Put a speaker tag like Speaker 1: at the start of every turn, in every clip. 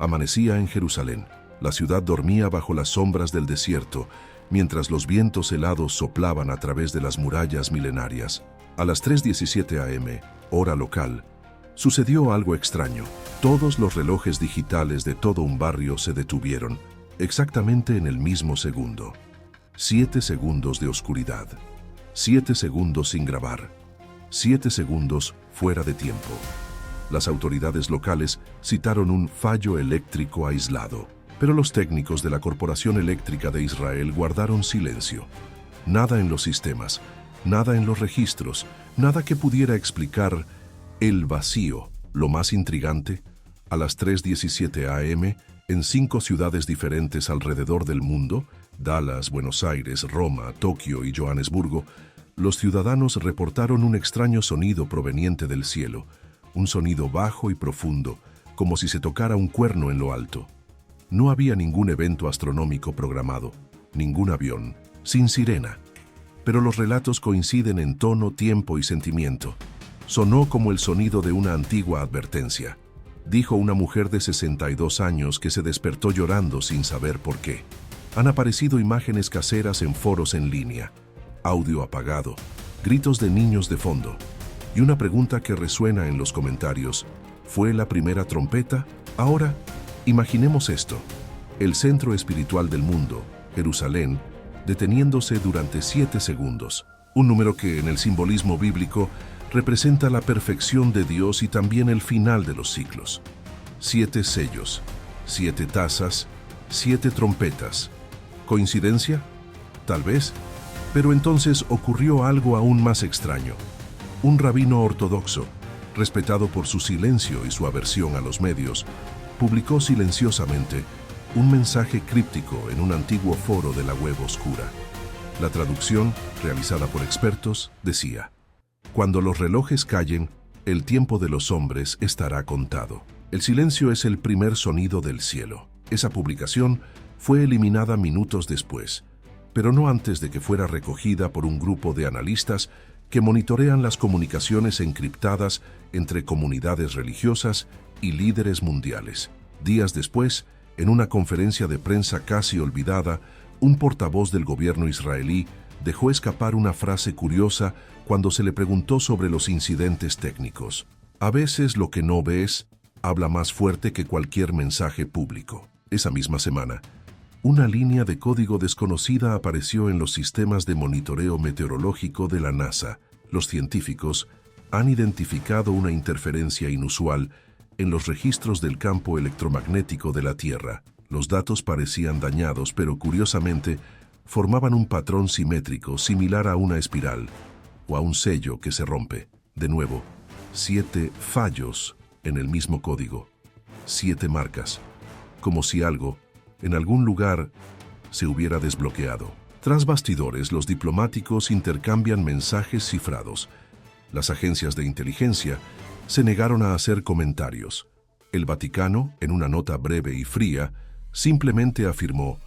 Speaker 1: Amanecía en Jerusalén. La ciudad dormía bajo las sombras del desierto, mientras los vientos helados soplaban a través de las murallas milenarias. A las 3:17 a.m., hora local, sucedió algo extraño. Todos los relojes digitales de todo un barrio se detuvieron, exactamente en el mismo segundo. 7 segundos de oscuridad. 7 segundos sin grabar. 7 segundos fuera de tiempo. Las autoridades locales citaron un fallo eléctrico aislado, pero los técnicos de la Corporación Eléctrica de Israel guardaron silencio. Nada en los sistemas, nada en los registros, nada que pudiera explicar el vacío. Lo más intrigante, a las 3:17 a.m., en 5 ciudades diferentes alrededor del mundo, Dallas, Buenos Aires, Roma, Tokio y Johannesburgo, los ciudadanos reportaron un extraño sonido proveniente del cielo, un sonido bajo y profundo, como si se tocara un cuerno en lo alto. No había ningún evento astronómico programado, ningún avión, sin sirena. Pero los relatos coinciden en tono, tiempo y sentimiento. Sonó como el sonido de una antigua advertencia, dijo una mujer de 62 años que se despertó llorando sin saber por qué. Han aparecido imágenes caseras en foros en línea, audio apagado, gritos de niños de fondo, y una pregunta que resuena en los comentarios: ¿fue la primera trompeta? Ahora, imaginemos esto: el centro espiritual del mundo, Jerusalén, deteniéndose durante 7 segundos, un número que en el simbolismo bíblico representa la perfección de Dios y también el final de los ciclos. 7 sellos, 7 tazas, 7 trompetas. ¿Coincidencia? Tal vez. Pero entonces ocurrió algo aún más extraño. Un rabino ortodoxo, respetado por su silencio y su aversión a los medios, publicó silenciosamente un mensaje críptico en un antiguo foro de la web oscura. La traducción, realizada por expertos, decía: cuando los relojes callen, el tiempo de los hombres estará contado. El silencio es el primer sonido del cielo. Esa publicación fue eliminada minutos después, pero no antes de que fuera recogida por un grupo de analistas que monitorean las comunicaciones encriptadas entre comunidades religiosas y líderes mundiales. Días después, en una conferencia de prensa casi olvidada, un portavoz del gobierno israelí dejó escapar una frase curiosa cuando se le preguntó sobre los incidentes técnicos. A veces lo que no ves habla más fuerte que cualquier mensaje público. Esa misma semana, una línea de código desconocida apareció en los sistemas de monitoreo meteorológico de la NASA. Los científicos han identificado una interferencia inusual en los registros del campo electromagnético de la Tierra. Los datos parecían dañados, pero curiosamente formaban un patrón simétrico similar a una espiral o a un sello que se rompe. De nuevo, 7 fallos en el mismo código, 7 marcas, como si algo, en algún lugar, se hubiera desbloqueado. Tras bastidores, los diplomáticos intercambian mensajes cifrados. Las agencias de inteligencia se negaron a hacer comentarios. El Vaticano, en una nota breve y fría, simplemente afirmó: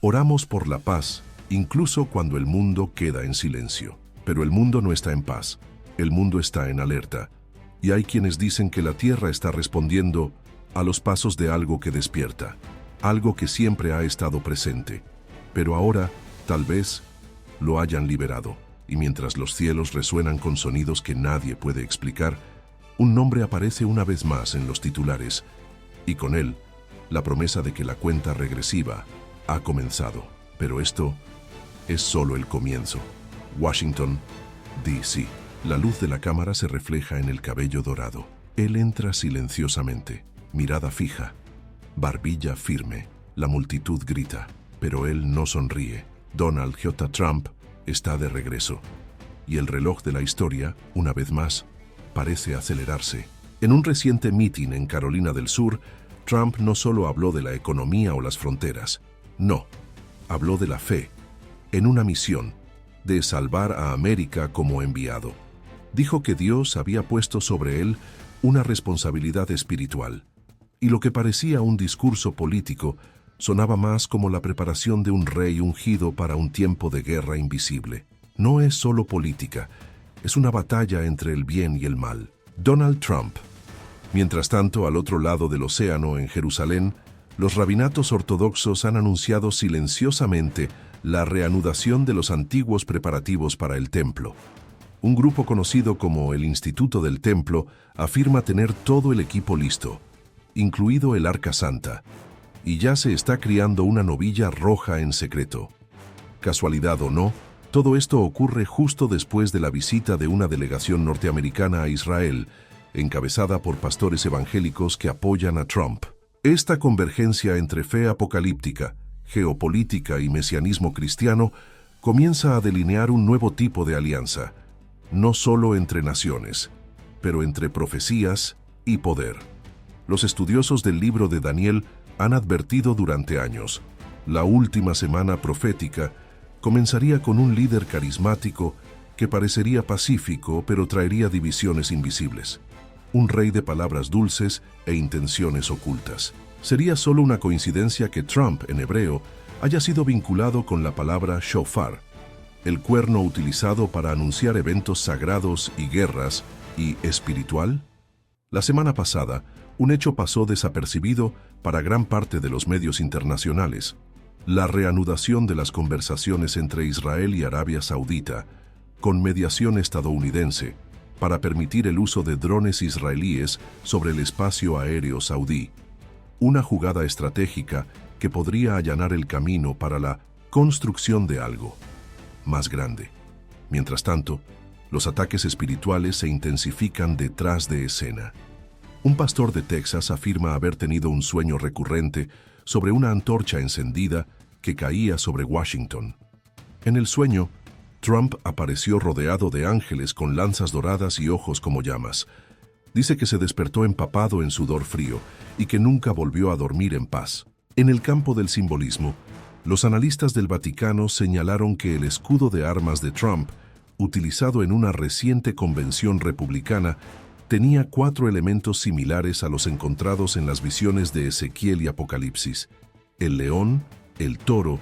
Speaker 1: oramos por la paz, incluso cuando el mundo queda en silencio. Pero el mundo no está en paz, el mundo está en alerta. Y hay quienes dicen que la Tierra está respondiendo a los pasos de algo que despierta, algo que siempre ha estado presente, pero ahora, tal vez, lo hayan liberado. Y mientras los cielos resuenan con sonidos que nadie puede explicar, un nombre aparece una vez más en los titulares, y con él, la promesa de que la cuenta regresiva ha comenzado. Pero esto es solo el comienzo. Washington, D.C. La luz de la cámara se refleja en el cabello dorado. Él entra silenciosamente, mirada fija, barbilla firme. La multitud grita, pero él no sonríe. Donald J. Trump está de regreso, y el reloj de la historia, una vez más, parece acelerarse. En un reciente mitin en Carolina del Sur, Trump no solo habló de la economía o las fronteras, no, habló de la fe, en una misión, de salvar a América como enviado. Dijo que Dios había puesto sobre él una responsabilidad espiritual, y lo que parecía un discurso político sonaba más como la preparación de un rey ungido para un tiempo de guerra invisible. No es solo política, es una batalla entre el bien y el mal. Donald Trump, Mientras tanto, al otro lado del océano, en Jerusalén, los rabinatos ortodoxos han anunciado silenciosamente la reanudación de los antiguos preparativos para el templo. Un grupo conocido como el Instituto del Templo afirma tener todo el equipo listo, incluido el Arca Santa, y ya se está criando una novilla roja en secreto. Casualidad o no, todo esto ocurre justo después de la visita de una delegación norteamericana a Israel, encabezada por pastores evangélicos que apoyan a Trump. Esta convergencia entre fe apocalíptica, geopolítica y mesianismo cristiano comienza a delinear un nuevo tipo de alianza, no solo entre naciones, pero entre profecías y poder. Los estudiosos del libro de Daniel han advertido durante años: la última semana profética comenzaría con un líder carismático que parecería pacífico, pero traería divisiones invisibles. Un rey de palabras dulces e intenciones ocultas. Sería solo una coincidencia que Trump, en hebreo, haya sido vinculado con la palabra shofar, el cuerno utilizado para anunciar eventos sagrados y guerras, y espiritual. La semana pasada, un hecho pasó desapercibido para gran parte de los medios internacionales: la reanudación de las conversaciones entre Israel y Arabia Saudita, con mediación estadounidense, para permitir el uso de drones israelíes sobre el espacio aéreo saudí. Una jugada estratégica que podría allanar el camino para la construcción de algo más grande. Mientras tanto, los ataques espirituales se intensifican detrás de escena. Un pastor de Texas afirma haber tenido un sueño recurrente sobre una antorcha encendida que caía sobre Washington. En el sueño, Trump apareció rodeado de ángeles con lanzas doradas y ojos como llamas. Dice que se despertó empapado en sudor frío y que nunca volvió a dormir en paz. En el campo del simbolismo, los analistas del Vaticano señalaron que el escudo de armas de Trump, utilizado en una reciente convención republicana, tenía 4 elementos similares a los encontrados en las visiones de Ezequiel y Apocalipsis: el león, el toro,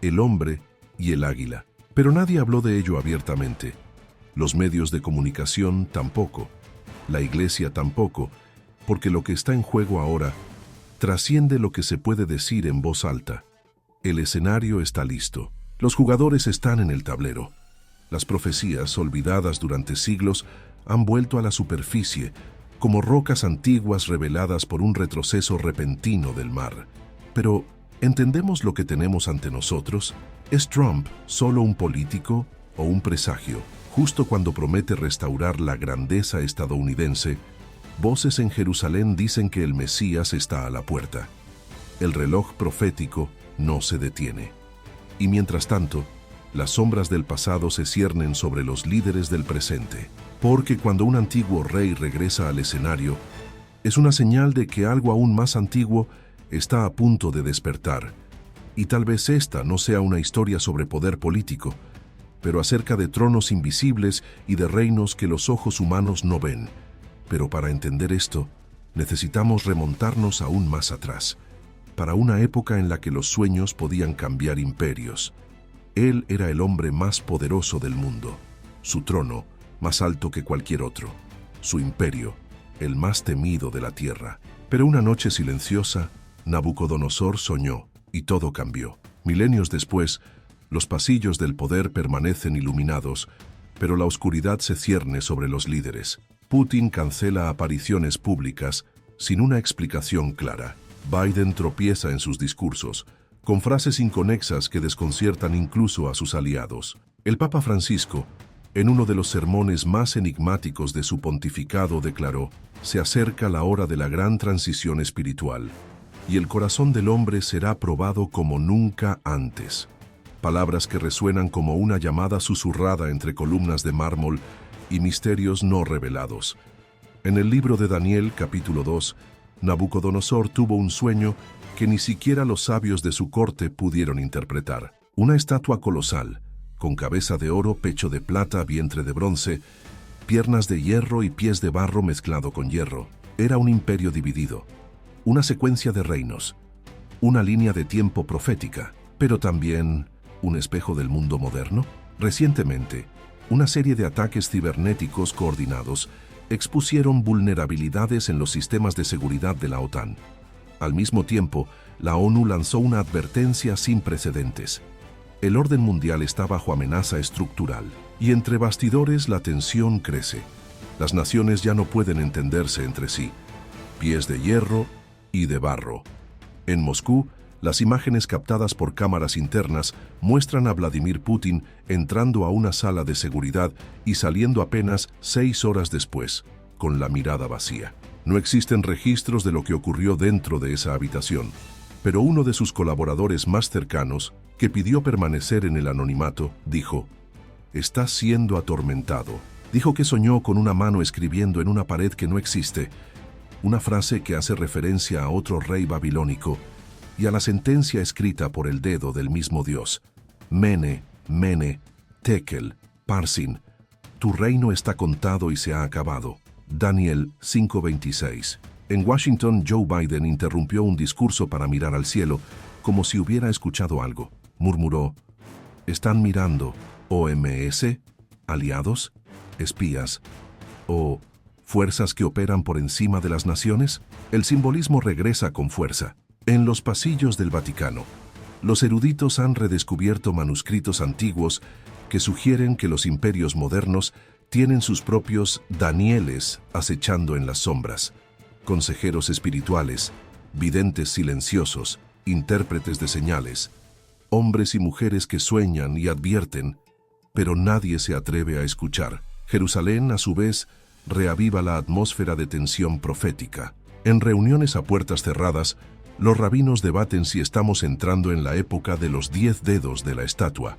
Speaker 1: el hombre y el águila. Pero nadie habló de ello abiertamente. Los medios de comunicación tampoco. La Iglesia tampoco, porque lo que está en juego ahora trasciende lo que se puede decir en voz alta. El escenario está listo. Los jugadores están en el tablero. Las profecías, olvidadas durante siglos, han vuelto a la superficie, como rocas antiguas reveladas por un retroceso repentino del mar. Pero, ¿entendemos lo que tenemos ante nosotros? ¿Es Trump solo un político o un presagio? Justo cuando promete restaurar la grandeza estadounidense, voces en Jerusalén dicen que el Mesías está a la puerta. El reloj profético no se detiene. Y mientras tanto, las sombras del pasado se ciernen sobre los líderes del presente. Porque cuando un antiguo rey regresa al escenario, es una señal de que algo aún más antiguo está a punto de despertar. Y tal vez esta no sea una historia sobre poder político, pero acerca de tronos invisibles y de reinos que los ojos humanos no ven. Pero para entender esto, necesitamos remontarnos aún más atrás, para una época en la que los sueños podían cambiar imperios. Él era el hombre más poderoso del mundo, su trono más alto que cualquier otro, su imperio el más temido de la tierra. Pero una noche silenciosa, Nabucodonosor soñó, y todo cambió. Milenios después, los pasillos del poder permanecen iluminados, pero la oscuridad se cierne sobre los líderes. Putin cancela apariciones públicas sin una explicación clara. Biden tropieza en sus discursos, con frases inconexas que desconciertan incluso a sus aliados. El Papa Francisco, en uno de los sermones más enigmáticos de su pontificado, declaró: «Se acerca la hora de la gran transición espiritual, y el corazón del hombre será probado como nunca antes». Palabras que resuenan como una llamada susurrada entre columnas de mármol y misterios no revelados. En el libro de Daniel, capítulo 2, Nabucodonosor tuvo un sueño que ni siquiera los sabios de su corte pudieron interpretar. Una estatua colosal, con cabeza de oro, pecho de plata, vientre de bronce, piernas de hierro y pies de barro mezclado con hierro. Era un imperio dividido, una secuencia de reinos, una línea de tiempo profética, pero también un espejo del mundo moderno. Recientemente, una serie de ataques cibernéticos coordinados expusieron vulnerabilidades en los sistemas de seguridad de la OTAN. Al mismo tiempo, la ONU lanzó una advertencia sin precedentes. El orden mundial está bajo amenaza estructural, y entre bastidores la tensión crece. Las naciones ya no pueden entenderse entre sí. Pies de hierro y de barro. En Moscú, las imágenes captadas por cámaras internas muestran a Vladimir Putin entrando a una sala de seguridad y saliendo apenas 6 horas después, con la mirada vacía. No existen registros de lo que ocurrió dentro de esa habitación, pero uno de sus colaboradores más cercanos, que pidió permanecer en el anonimato, dijo: «Está siendo atormentado». Dijo que soñó con una mano escribiendo en una pared que no existe, una frase que hace referencia a otro rey babilónico y a la sentencia escrita por el dedo del mismo Dios. Mene, Mene, Tekel, Parsin, tu reino está contado y se ha acabado. Daniel 5:26. En Washington, Joe Biden interrumpió un discurso para mirar al cielo, como si hubiera escuchado algo. Murmuró: ¿están mirando OMS, aliados, espías o fuerzas que operan por encima de las naciones? El simbolismo regresa con fuerza. En los pasillos del Vaticano, los eruditos han redescubierto manuscritos antiguos que sugieren que los imperios modernos tienen sus propios Danieles acechando en las sombras, consejeros espirituales, videntes silenciosos, intérpretes de señales, hombres y mujeres que sueñan y advierten, pero nadie se atreve a escuchar. Jerusalén, a su vez, reaviva la atmósfera de tensión profética. En reuniones a puertas cerradas, los rabinos debaten si estamos entrando en la época de los 10 dedos de la estatua,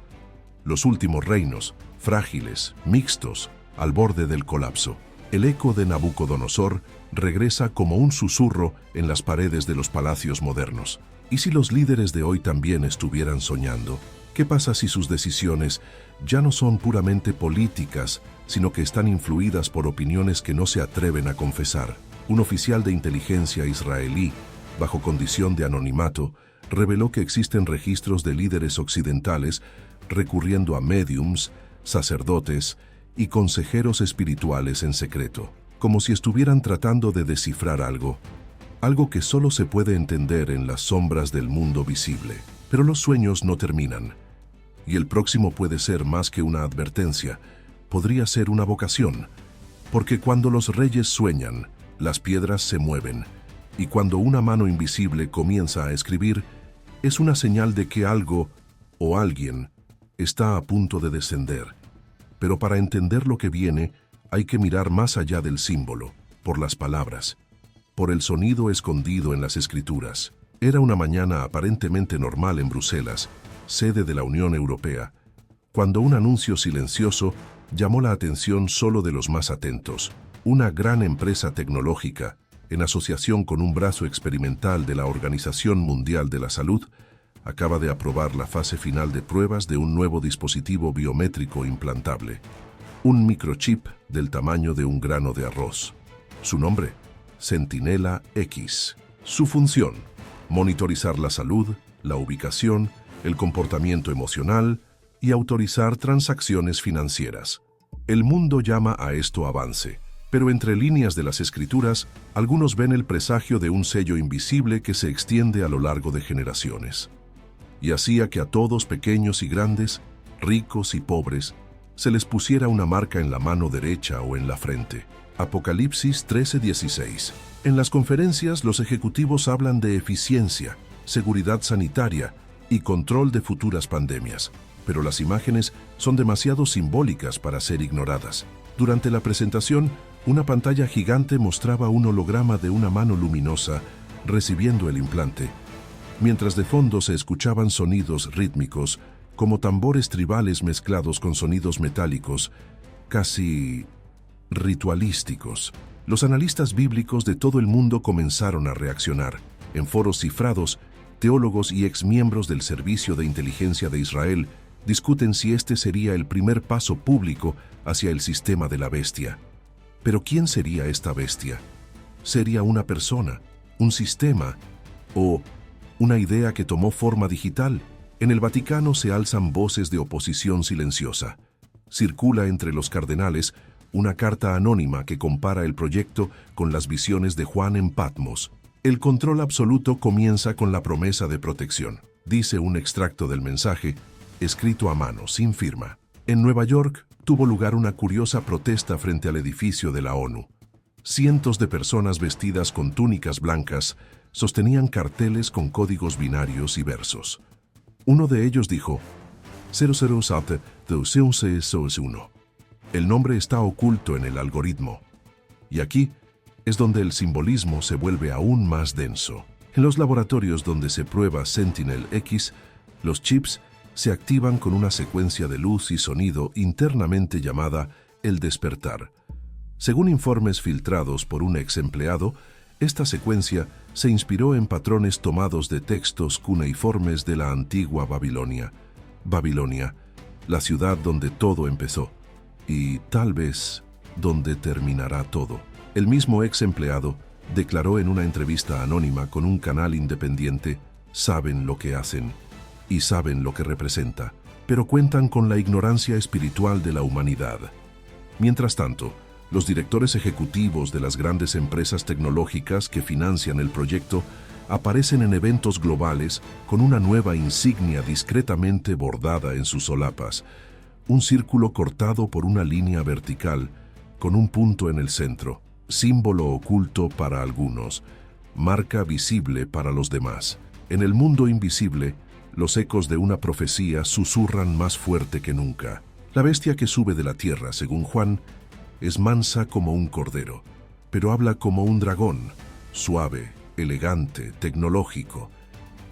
Speaker 1: los últimos reinos, frágiles, mixtos, al borde del colapso. El eco de Nabucodonosor regresa como un susurro en las paredes de los palacios modernos. ¿Y si los líderes de hoy también estuvieran soñando? ¿Qué pasa si sus decisiones ya no son puramente políticas, sino que están influidas por opiniones que no se atreven a confesar? Un oficial de inteligencia israelí, bajo condición de anonimato, reveló que existen registros de líderes occidentales recurriendo a médiums, sacerdotes y consejeros espirituales en secreto, como si estuvieran tratando de descifrar algo que solo se puede entender en las sombras del mundo visible. Pero los sueños no terminan, y el próximo puede ser más que una advertencia, podría ser una vocación, porque cuando los reyes sueñan, las piedras se mueven, y cuando una mano invisible comienza a escribir, es una señal de que algo o alguien está a punto de descender. Pero para entender lo que viene, hay que mirar más allá del símbolo, por las palabras, por el sonido escondido en las escrituras. Era una mañana aparentemente normal en Bruselas, sede de la Unión Europea, cuando un anuncio silencioso llamó la atención solo de los más atentos. Una gran empresa tecnológica, en asociación con un brazo experimental de la Organización Mundial de la Salud, acaba de aprobar la fase final de pruebas de un nuevo dispositivo biométrico implantable, un microchip del tamaño de un grano de arroz. Su nombre: Centinela X. Su función: monitorizar la salud, la ubicación, el comportamiento emocional y autorizar transacciones financieras. El mundo llama a esto avance, pero entre líneas de las escrituras, algunos ven el presagio de un sello invisible que se extiende a lo largo de generaciones, y hacía que a todos, pequeños y grandes, ricos y pobres, se les pusiera una marca en la mano derecha o en la frente. Apocalipsis 13:16. En las conferencias, los ejecutivos hablan de eficiencia, seguridad sanitaria y control de futuras pandemias, pero las imágenes son demasiado simbólicas para ser ignoradas. Durante la presentación, una pantalla gigante mostraba un holograma de una mano luminosa recibiendo el implante, mientras de fondo se escuchaban sonidos rítmicos, como tambores tribales mezclados con sonidos metálicos, casi ritualísticos. Los analistas bíblicos de todo el mundo comenzaron a reaccionar. En foros cifrados, teólogos y exmiembros del Servicio de Inteligencia de Israel discuten si este sería el primer paso público hacia el sistema de la bestia. Pero ¿quién sería esta bestia? ¿Sería una persona, un sistema o una idea que tomó forma digital? En el Vaticano se alzan voces de oposición silenciosa. circula entre los cardenales una carta anónima que compara el proyecto con las visiones de Juan en Patmos. El control absoluto comienza con la promesa de protección, dice un extracto del mensaje, escrito a mano, sin firma. En Nueva York tuvo lugar una curiosa protesta frente al edificio de la ONU. Cientos de personas vestidas con túnicas blancas sostenían carteles con códigos binarios y versos. Uno de ellos dijo, 007 211 El nombre está oculto en el algoritmo. Y aquí es donde el simbolismo se vuelve aún más denso. En los laboratorios donde se prueba Sentinel-X, los chips se activan con una secuencia de luz y sonido internamente llamada el despertar. Según informes filtrados por un ex empleado, esta secuencia se inspiró en patrones tomados de textos cuneiformes de la antigua Babilonia. Babilonia, la ciudad donde todo empezó, y tal vez donde terminará todo. El mismo ex empleado declaró en una entrevista anónima con un canal independiente, saben lo que hacen y saben lo que representa, pero cuentan con la ignorancia espiritual de la humanidad. Mientras tanto, los directores ejecutivos de las grandes empresas tecnológicas que financian el proyecto aparecen en eventos globales con una nueva insignia discretamente bordada en sus solapas, un círculo cortado por una línea vertical con un punto en el centro, símbolo oculto para algunos, marca visible para los demás. En el mundo invisible, los ecos de una profecía susurran más fuerte que nunca. La bestia que sube de la tierra, según Juan, es mansa como un cordero, pero habla como un dragón, suave, elegante, tecnológico,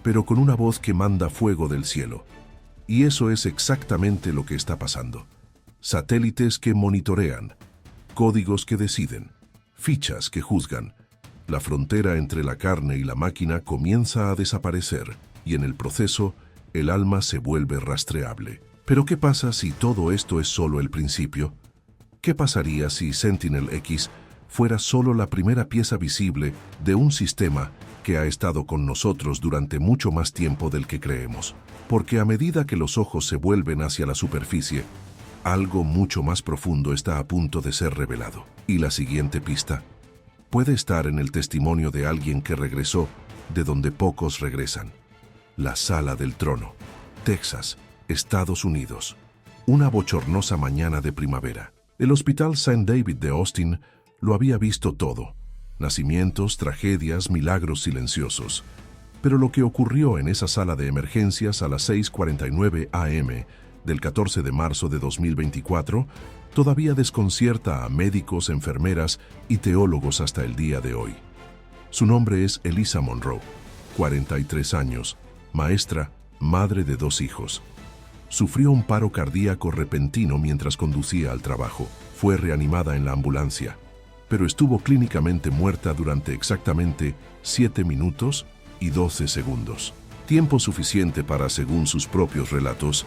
Speaker 1: pero con una voz que manda fuego del cielo. Y eso es exactamente lo que está pasando. Satélites que monitorean, códigos que deciden, fichas que juzgan. La frontera entre la carne y la máquina comienza a desaparecer, y en el proceso, el alma se vuelve rastreable. Pero ¿qué pasa si todo esto es solo el principio? ¿Qué pasaría si Sentinel-X fuera solo la primera pieza visible de un sistema que ha estado con nosotros durante mucho más tiempo del que creemos? Porque a medida que los ojos se vuelven hacia la superficie, algo mucho más profundo está a punto de ser revelado. Y la siguiente pista puede estar en el testimonio de alguien que regresó de donde pocos regresan. La Sala del Trono, Texas, Estados Unidos. Una bochornosa mañana de primavera. El Hospital St. David de Austin lo había visto todo. Nacimientos, tragedias, milagros silenciosos. Pero lo que ocurrió en esa sala de emergencias a las 6:49 a.m. del 14 de marzo de 2024 todavía desconcierta a médicos, enfermeras y teólogos hasta el día de hoy. Su nombre es Elisa Monroe, 43 años, maestra, madre de 2 hijos. Sufrió un paro cardíaco repentino mientras conducía al trabajo. Fue reanimada en la ambulancia, pero estuvo clínicamente muerta durante exactamente 7 minutos y 12 segundos. Tiempo suficiente para, según sus propios relatos,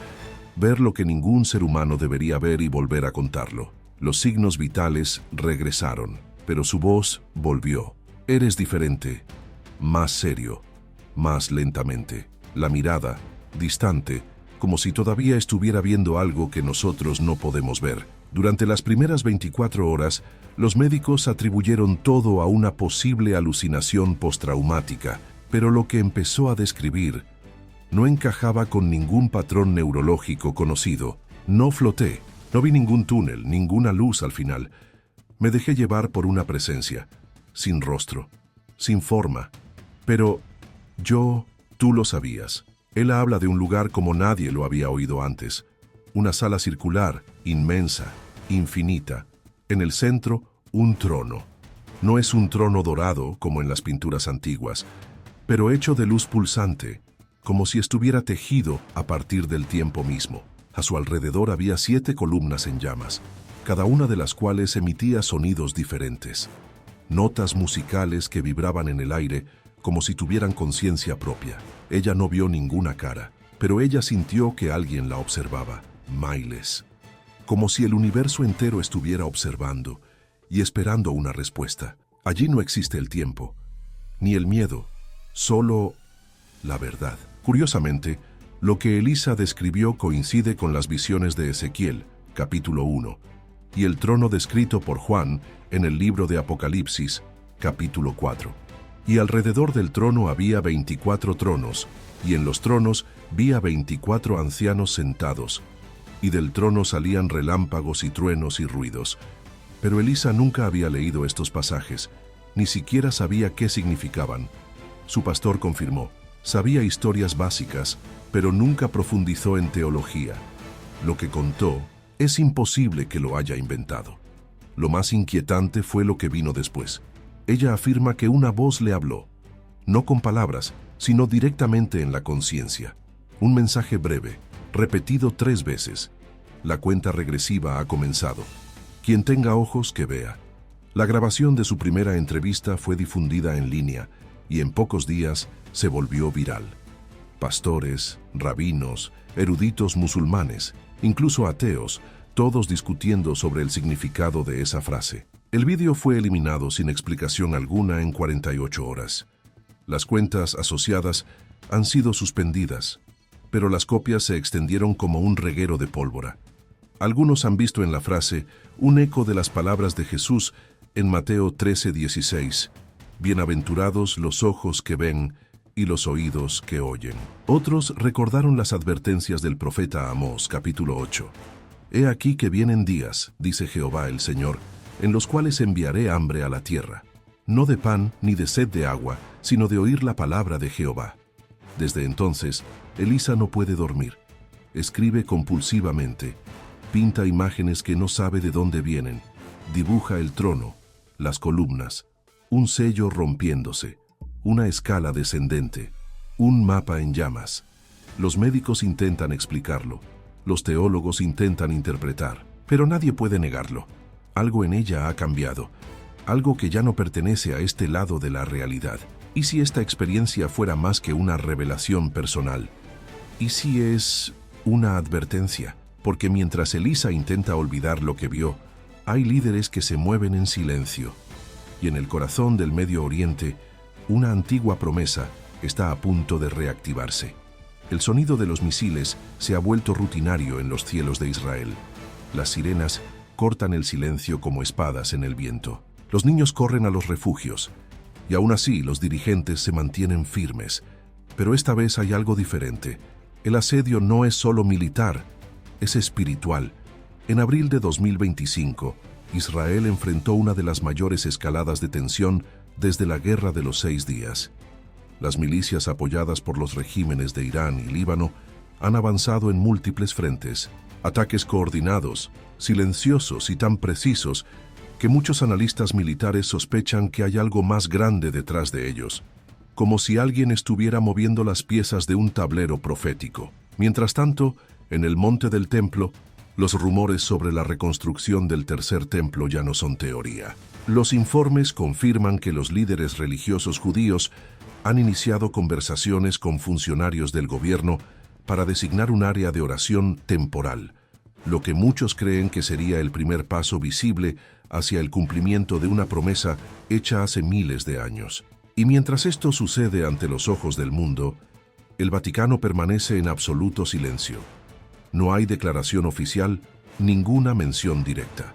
Speaker 1: ver lo que ningún ser humano debería ver y volver a contarlo. Los signos vitales regresaron, pero su voz volvió. Eres diferente, más serio, más lentamente. La mirada, distante, como si todavía estuviera viendo algo que nosotros no podemos ver. Durante las primeras 24 horas, los médicos atribuyeron todo a una posible alucinación postraumática, pero lo que empezó a describir no encajaba con ningún patrón neurológico conocido. No floté, no vi ningún túnel, ninguna luz al final. Me dejé llevar por una presencia, sin rostro, sin forma. Pero tú lo sabías. Él habla de un lugar como nadie lo había oído antes. Una sala circular, inmensa, infinita. En el centro, un trono. No es un trono dorado como en las pinturas antiguas, pero hecho de luz pulsante, como si estuviera tejido a partir del tiempo mismo. A su alrededor había 7 columnas en llamas, cada una de las cuales emitía sonidos diferentes. Notas musicales que vibraban en el aire como si tuvieran conciencia propia. Ella no vio ninguna cara, pero ella sintió que alguien la observaba. Miles. Como si el universo entero estuviera observando y esperando una respuesta. Allí no existe el tiempo, ni el miedo, solo la verdad. Curiosamente, lo que Elisa describió coincide con las visiones de Ezequiel, capítulo 1, y el trono descrito por Juan en el libro de Apocalipsis, capítulo 4. Y alrededor del trono había 24 tronos, y en los tronos vi a 24 ancianos sentados, y del trono salían relámpagos y truenos y ruidos. Pero Elisa nunca había leído estos pasajes, ni siquiera sabía qué significaban. Su pastor confirmó, sabía historias básicas, pero nunca profundizó en teología. Lo que contó es imposible que lo haya inventado. Lo más inquietante fue lo que vino después. Ella afirma que una voz le habló, no con palabras, sino directamente en la conciencia. Un mensaje breve, repetido 3 veces. La cuenta regresiva ha comenzado. Quien tenga ojos, que vea. La grabación de su primera entrevista fue difundida en línea y en pocos días se volvió viral. Pastores, rabinos, eruditos musulmanes, incluso ateos, todos discutiendo sobre el significado de esa frase. El vídeo fue eliminado sin explicación alguna en 48 horas. Las cuentas asociadas han sido suspendidas, pero las copias se extendieron como un reguero de pólvora. Algunos han visto en la frase un eco de las palabras de Jesús en Mateo 13:16, «Bienaventurados los ojos que ven y los oídos que oyen». Otros recordaron las advertencias del profeta Amós, capítulo 8. «He aquí que vienen días, dice Jehová el Señor, en los cuales enviaré hambre a la tierra, no de pan ni de sed de agua, sino de oír la palabra de Jehová». Desde entonces, Elisa no puede dormir. Escribe compulsivamente, pinta imágenes que no sabe de dónde vienen, dibuja el trono, las columnas, un sello rompiéndose, una escala descendente, un mapa en llamas. Los médicos intentan explicarlo, los teólogos intentan interpretar, pero nadie puede negarlo. Algo en ella ha cambiado, algo que ya no pertenece a este lado de la realidad. ¿Y si esta experiencia fuera más que una revelación personal? ¿Y si es una advertencia? Porque mientras Elisa intenta olvidar lo que vio, hay líderes que se mueven en silencio. Y en el corazón del Medio Oriente, una antigua promesa está a punto de reactivarse. El sonido de los misiles se ha vuelto rutinario en los cielos de Israel. Las sirenas cortan el silencio como espadas en el viento. Los niños corren a los refugios, y aún así los dirigentes se mantienen firmes. Pero esta vez hay algo diferente. El asedio no es solo militar, es espiritual. En abril de 2025, Israel enfrentó una de las mayores escaladas de tensión desde la Guerra de los 6 días. Las milicias apoyadas por los regímenes de Irán y Líbano han avanzado en múltiples frentes, ataques coordinados, silenciosos y tan precisos que muchos analistas militares sospechan que hay algo más grande detrás de ellos, como si alguien estuviera moviendo las piezas de un tablero profético. Mientras tanto, en el monte del templo, los rumores sobre la reconstrucción del tercer templo ya no son teoría. Los informes confirman que los líderes religiosos judíos han iniciado conversaciones con funcionarios del gobierno para designar un área de oración temporal, lo que muchos creen que sería el primer paso visible hacia el cumplimiento de una promesa hecha hace miles de años. Y mientras esto sucede ante los ojos del mundo, el Vaticano permanece en absoluto silencio. No hay declaración oficial, ninguna mención directa.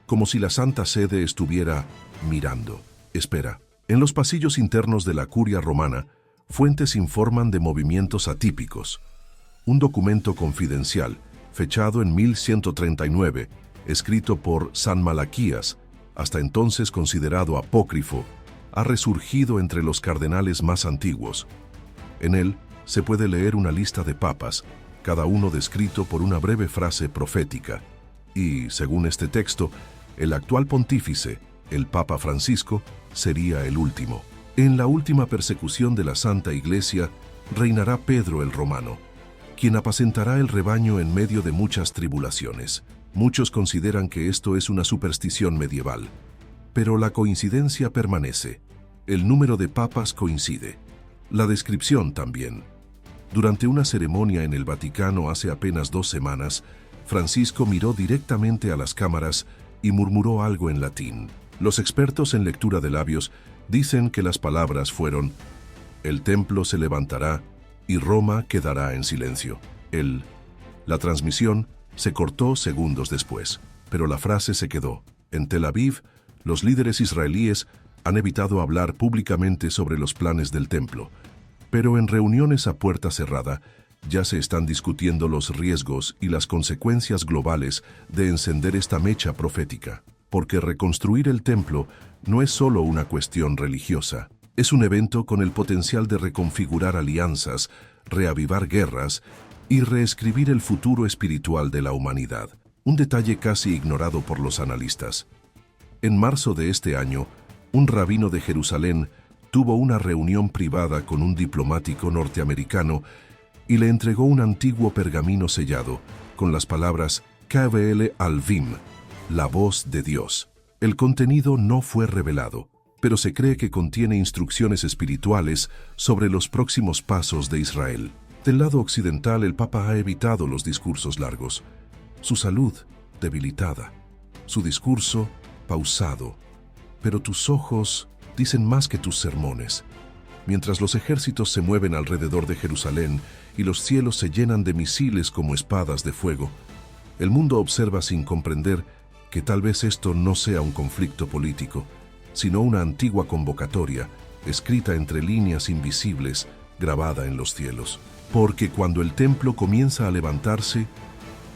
Speaker 1: Como si la Santa Sede estuviera mirando. Espera. En los pasillos internos de la Curia Romana, fuentes informan de movimientos atípicos. Un documento confidencial, fechado en 1139, escrito por San Malaquías, hasta entonces considerado apócrifo, ha resurgido entre los cardenales más antiguos. En él se puede leer una lista de papas, cada uno descrito por una breve frase profética. Y, según este texto, el actual pontífice, el Papa Francisco, sería el último. En la última persecución de la Santa Iglesia, reinará Pedro el Romano, quien apacentará el rebaño en medio de muchas tribulaciones. Muchos consideran que esto es una superstición medieval, pero la coincidencia permanece. El número de papas coincide. La descripción también. Durante una ceremonia en el Vaticano hace apenas 2 semanas, Francisco miró directamente a las cámaras y murmuró algo en latín. Los expertos en lectura de labios dicen que las palabras fueron: «El templo se levantará y Roma quedará en silencio». La transmisión Se cortó segundos después, pero la frase se quedó. En Tel Aviv, los líderes israelíes han evitado hablar públicamente sobre los planes del templo, pero en reuniones a puerta cerrada ya se están discutiendo los riesgos y las consecuencias globales de encender esta mecha profética, porque reconstruir el templo no es solo una cuestión religiosa, es un evento con el potencial de reconfigurar alianzas, reavivar guerras y reescribir el futuro espiritual de la humanidad. Un detalle casi ignorado por los analistas. En marzo de este año, un rabino de Jerusalén tuvo una reunión privada con un diplomático norteamericano y le entregó un antiguo pergamino sellado con las palabras KVL Alvim, la voz de Dios. El contenido no fue revelado, pero se cree que contiene instrucciones espirituales sobre los próximos pasos de Israel. Del lado occidental, el Papa ha evitado los discursos largos. Su salud, debilitada. Su discurso, pausado. Pero tus ojos dicen más que tus sermones. Mientras los ejércitos se mueven alrededor de Jerusalén y los cielos se llenan de misiles como espadas de fuego, el mundo observa sin comprender que tal vez esto no sea un conflicto político, sino una antigua convocatoria, escrita entre líneas invisibles, grabada en los cielos. Porque cuando el templo comienza a levantarse,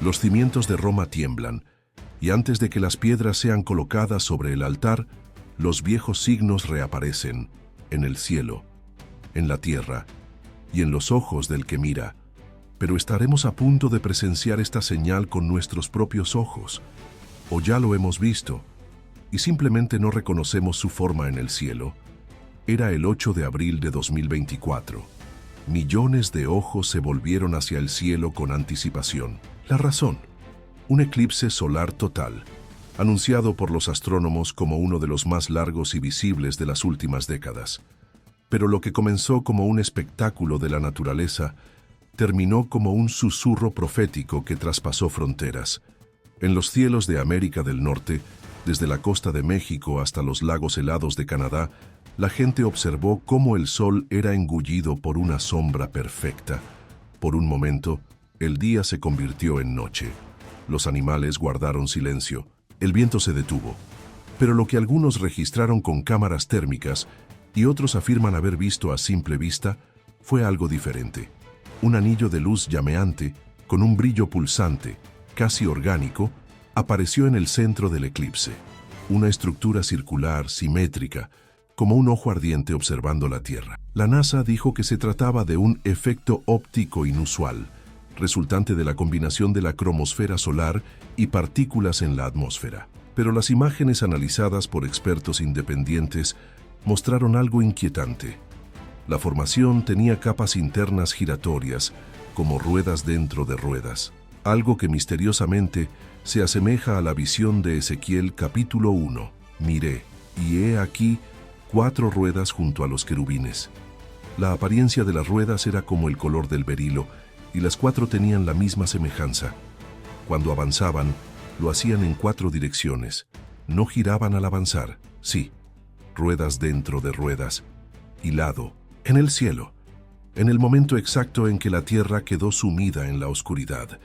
Speaker 1: los cimientos de Roma tiemblan, y antes de que las piedras sean colocadas sobre el altar, los viejos signos reaparecen en el cielo, en la tierra y en los ojos del que mira. Pero estaremos a punto de presenciar esta señal con nuestros propios ojos, o ya lo hemos visto, y simplemente no reconocemos su forma en el cielo. Era el 8 de abril de 2024. Millones de ojos se volvieron hacia el cielo con anticipación. La razón: un eclipse solar total, anunciado por los astrónomos como uno de los más largos y visibles de las últimas décadas. Pero lo que comenzó como un espectáculo de la naturaleza, terminó como un susurro profético que traspasó fronteras. En los cielos de América del Norte, desde la costa de México hasta los lagos helados de Canadá, la gente observó cómo el sol era engullido por una sombra perfecta. Por un momento, el día se convirtió en noche. Los animales guardaron silencio. El viento se detuvo. Pero lo que algunos registraron con cámaras térmicas y otros afirman haber visto a simple vista, fue algo diferente. Un anillo de luz llameante, con un brillo pulsante, casi orgánico, apareció en el centro del eclipse. Una estructura circular, simétrica, como un ojo ardiente observando la Tierra. La NASA dijo que se trataba de un efecto óptico inusual, resultante de la combinación de la cromosfera solar y partículas en la atmósfera. Pero las imágenes analizadas por expertos independientes mostraron algo inquietante. La formación tenía capas internas giratorias, como ruedas dentro de ruedas, algo que misteriosamente se asemeja a la visión de Ezequiel capítulo 1. Miré, y he aquí 4 ruedas junto a los querubines. La apariencia de las ruedas era como el color del berilo, y las 4 tenían la misma semejanza. Cuando avanzaban, lo hacían en 4 direcciones. No giraban al avanzar, sí, ruedas dentro de ruedas, hilado, en el cielo, en el momento exacto en que la tierra quedó sumida en la oscuridad.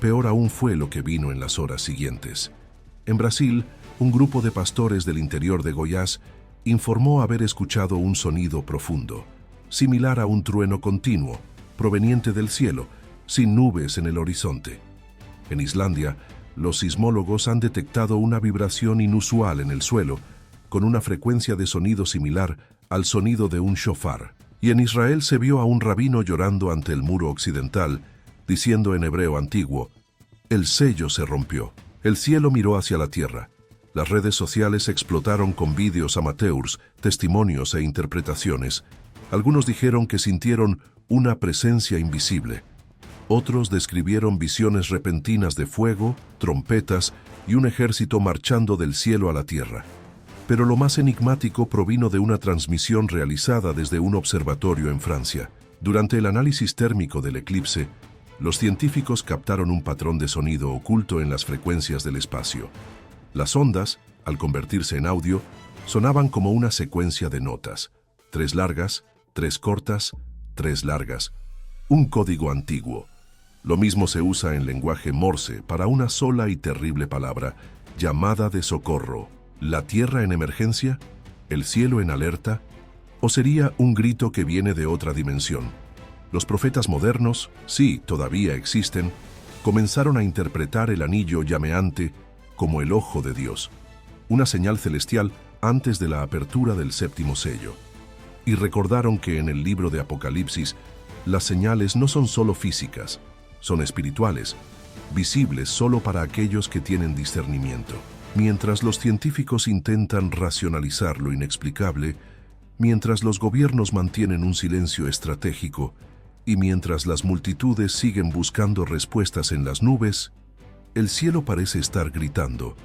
Speaker 1: Peor aún fue lo que vino en las horas siguientes. En Brasil, un grupo de pastores del interior de Goiás informó haber escuchado un sonido profundo, similar a un trueno continuo, proveniente del cielo, sin nubes en el horizonte. En Islandia, los sismólogos han detectado una vibración inusual en el suelo, con una frecuencia de sonido similar al sonido de un shofar. Y en Israel se vio a un rabino llorando ante el muro occidental, diciendo en hebreo antiguo: el sello se rompió. El cielo miró hacia la tierra. Las redes sociales explotaron con vídeos amateurs, testimonios e interpretaciones. Algunos dijeron que sintieron una presencia invisible. Otros describieron visiones repentinas de fuego, trompetas y un ejército marchando del cielo a la tierra. Pero lo más enigmático provino de una transmisión realizada desde un observatorio en Francia. Durante el análisis térmico del eclipse, los científicos captaron un patrón de sonido oculto en las frecuencias del espacio. Las ondas, al convertirse en audio, sonaban como una secuencia de notas: 3 largas, 3 cortas, 3 largas. Un código antiguo. Lo mismo se usa en lenguaje Morse para una sola y terrible palabra, llamada de socorro. ¿La tierra en emergencia? ¿El cielo en alerta? ¿O sería un grito que viene de otra dimensión? Los profetas modernos, sí, todavía existen, comenzaron a interpretar el anillo llameante como el ojo de Dios, una señal celestial antes de la apertura del séptimo sello. Y recordaron que en el libro de Apocalipsis, las señales no son solo físicas, son espirituales, visibles solo para aquellos que tienen discernimiento. Mientras los científicos intentan racionalizar lo inexplicable, mientras los gobiernos mantienen un silencio estratégico y mientras las multitudes siguen buscando respuestas en las nubes, el cielo parece estar gritando,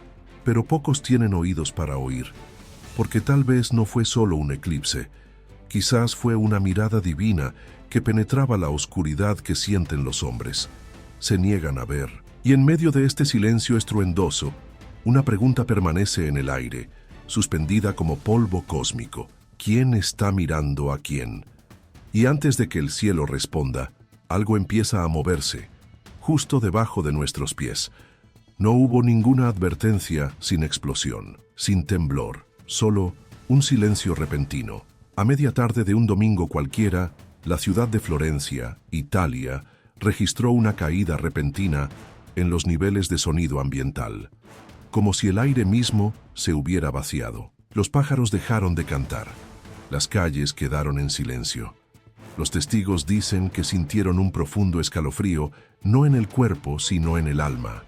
Speaker 1: pero pocos tienen oídos para oír, porque tal vez no fue solo un eclipse, quizás fue una mirada divina que penetraba la oscuridad que sienten los hombres. Se niegan a ver, y en medio de este silencio estruendoso, una pregunta permanece en el aire, suspendida como polvo cósmico. ¿Quién está mirando a quién? Y antes de que el cielo responda, algo empieza a moverse, justo debajo de nuestros pies. No hubo ninguna advertencia sin explosión, sin temblor, solo un silencio repentino. A media tarde de un domingo cualquiera, la ciudad de Florencia, Italia, registró una caída repentina en los niveles de sonido ambiental, como si el aire mismo se hubiera vaciado. Los pájaros dejaron de cantar. Las calles quedaron en silencio. Los testigos dicen que sintieron un profundo escalofrío, no en el cuerpo, sino en el alma.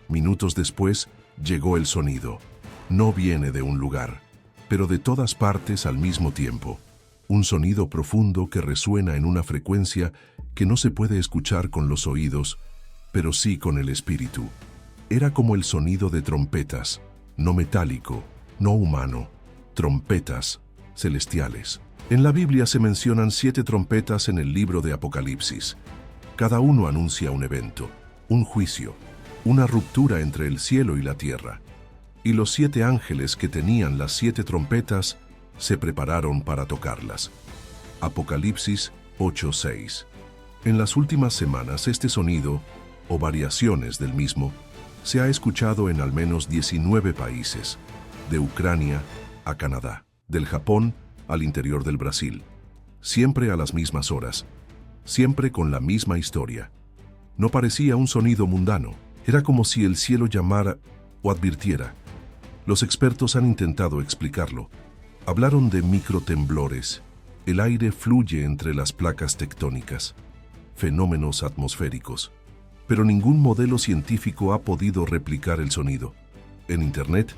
Speaker 1: Minutos después, llegó el sonido. No viene de un lugar, pero de todas partes al mismo tiempo. Un sonido profundo que resuena en una frecuencia que no se puede escuchar con los oídos, pero sí con el espíritu. Era como el sonido de trompetas, no metálico, no humano, trompetas celestiales. En la Biblia se mencionan 7 trompetas en el libro de Apocalipsis. Cada uno anuncia un evento, un juicio, una ruptura entre el cielo y la tierra. Y los 7 ángeles que tenían las 7 trompetas se prepararon para tocarlas. Apocalipsis 8:6. En las últimas semanas este sonido, o variaciones del mismo, se ha escuchado en al menos 19 países, de Ucrania a Canadá, del Japón al interior del Brasil, siempre a las mismas horas, siempre con la misma historia. No parecía un sonido mundano, era como si el cielo llamara o advirtiera. Los expertos han intentado explicarlo. Hablaron de microtemblores, el aire fluye entre las placas tectónicas, fenómenos atmosféricos, pero ningún modelo científico ha podido replicar el sonido. En Internet,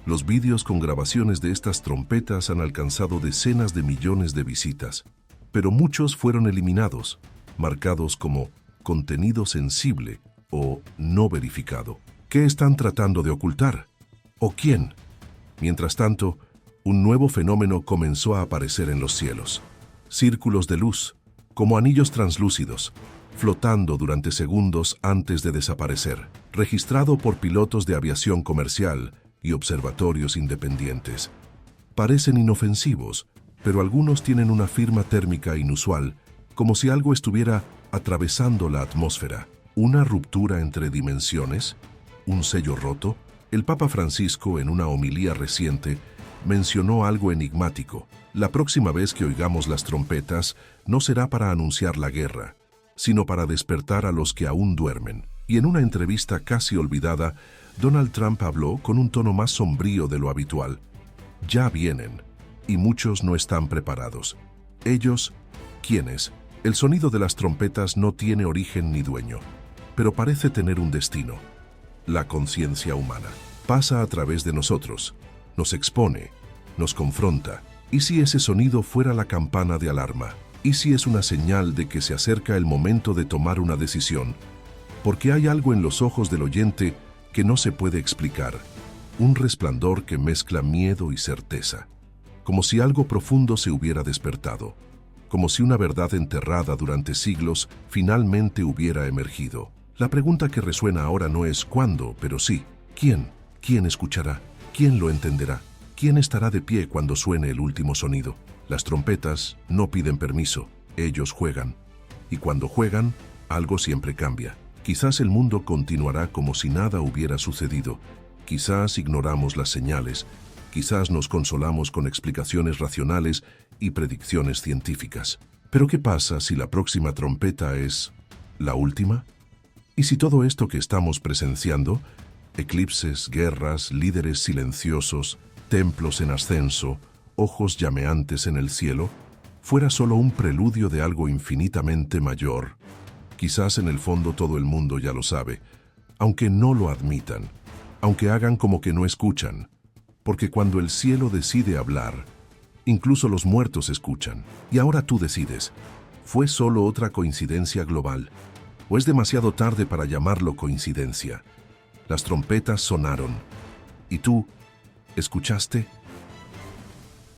Speaker 1: los vídeos con grabaciones de estas trompetas han alcanzado decenas de millones de visitas, pero muchos fueron eliminados, marcados como contenido sensible o no verificado. ¿Qué están tratando de ocultar? ¿O quién? Mientras tanto, un nuevo fenómeno comenzó a aparecer en los cielos. Círculos de luz, como anillos translúcidos, flotando durante segundos antes de desaparecer, registrado por pilotos de aviación comercial y observatorios independientes. Parecen inofensivos, pero algunos tienen una firma térmica inusual, como si algo estuviera atravesando la atmósfera. ¿Una ruptura entre dimensiones? ¿Un sello roto? El Papa Francisco, en una homilía reciente, mencionó algo enigmático. La próxima vez que oigamos las trompetas no será para anunciar la guerra, sino para despertar a los que aún duermen. Y en una entrevista casi olvidada, Donald Trump habló con un tono más sombrío de lo habitual. Ya vienen, y muchos no están preparados. Ellos, ¿quiénes? El sonido de las trompetas no tiene origen ni dueño, pero parece tener un destino. La conciencia humana pasa a través de nosotros, nos expone, nos confronta. ¿Y si ese sonido fuera la campana de alarma? ¿Y si es una señal de que se acerca el momento de tomar una decisión? Porque hay algo en los ojos del oyente que no se puede explicar, un resplandor que mezcla miedo y certeza, como si algo profundo se hubiera despertado, como si una verdad enterrada durante siglos finalmente hubiera emergido. La pregunta que resuena ahora no es cuándo, pero sí, ¿quién? ¿Quién escuchará? ¿Quién lo entenderá? ¿Quién estará de pie cuando suene el último sonido? Las trompetas no piden permiso, ellos juegan. Y cuando juegan, algo siempre cambia. Quizás el mundo continuará como si nada hubiera sucedido. Quizás ignoramos las señales. Quizás nos consolamos con explicaciones racionales y predicciones científicas. Pero ¿qué pasa si la próxima trompeta es la última? ¿Y si todo esto que estamos presenciando, eclipses, guerras, líderes silenciosos, templos en ascenso, ojos llameantes en el cielo, fuera solo un preludio de algo infinitamente mayor? Quizás en el fondo todo el mundo ya lo sabe, aunque no lo admitan, aunque hagan como que no escuchan, porque cuando el cielo decide hablar, incluso los muertos escuchan. Y ahora tú decides, ¿fue solo otra coincidencia global? ¿O es demasiado tarde para llamarlo coincidencia? Las trompetas sonaron. ¿Y tú, escuchaste?